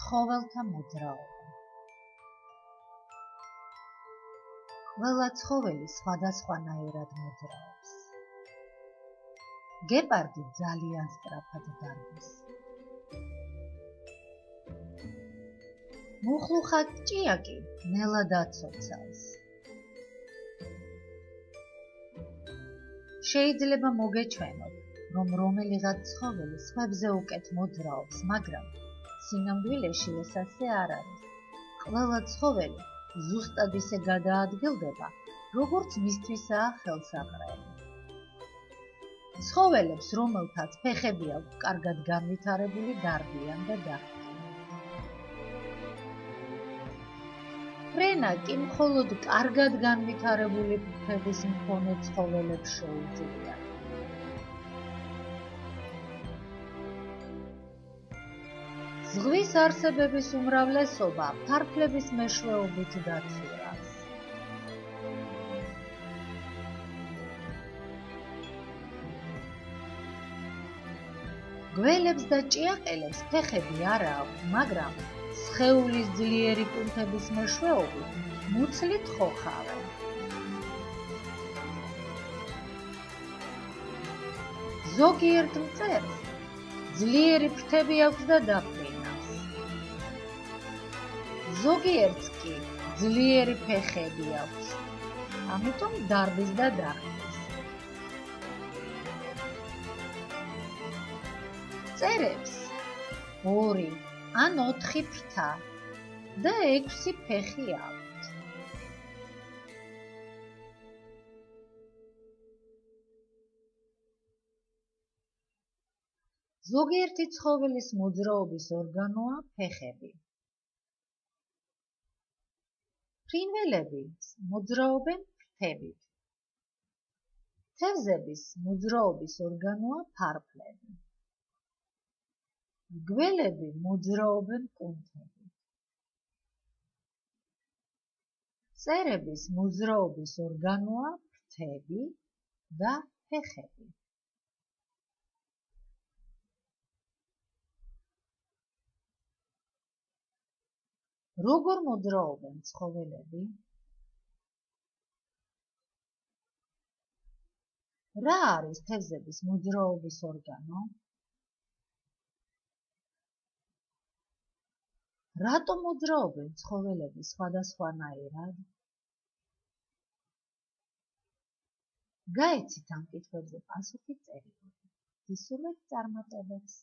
ცხოველთა მოძრაობა. ყველა ცხოველი სხვადასხვანაირად მოძრაობს. გეპარდი ძალიან სწრაფად დარბის. მუხლუხა ჭიაკი ნელად აცოცავს. შეიძლება მოგეჩვენოთ, რომ რომელიღაც ცხოველი სხვებზე უკეთ მოძრაობს, მაგრამ სინამდვილეში ეს ასე არ არის. ყველა ცხოველი ზუსტად ისე გადაადგილდება, როგორც მისთვისაა ხელსაყრელი. ცხოველებს, რომელთაც ფეხები აქვს კარგად განვითარებული, დარბიან და დახრიან. ფრენა კი მხოლოდ კარგად განვითარებული ფეხების მქონე ცხოველებს შეუძლია. ზღვის არსებების უმრავლესობა ფარფლების მეშვეობით დაცურავს. გველებს და ჭიაყელებს ფეხები არ აქვს, მაგრამ სხეულის ძლიერი კუნთების მეშვეობით მუცლით ხოხავენ. ზოგიერთ მწერს ძლიერი ფრთები აქვს და დაფრინავს. ზოგიერთს კი ძლიერი ფეხები აქვს, ამიტომ დარბის და დახრის. მწერებს 2 ან 4 ფრთა და 6 ფეხი აქვთ. ზოგიერთი ცხოველის მოძრაობის ორგანოა ფეხები. ფრინველები მოძრაობენ ფრთებით. თევზების მოძრაობის ორგანოა ფარფლები. გველები მოძრაობენ კუნთებით. მწერების მოძრაობის ორგანოა ფრთები და ფეხები. როგორ მოძრაობენ ცხოველები? რა არის თევზების მოძრაობის ორგანო? რატომ მოძრაობენ ცხოველები სხვადასხვანაირად? გაეცით ამ კითხვებზე პასუხი წერილობით. გისურვებთ წარმატებებს.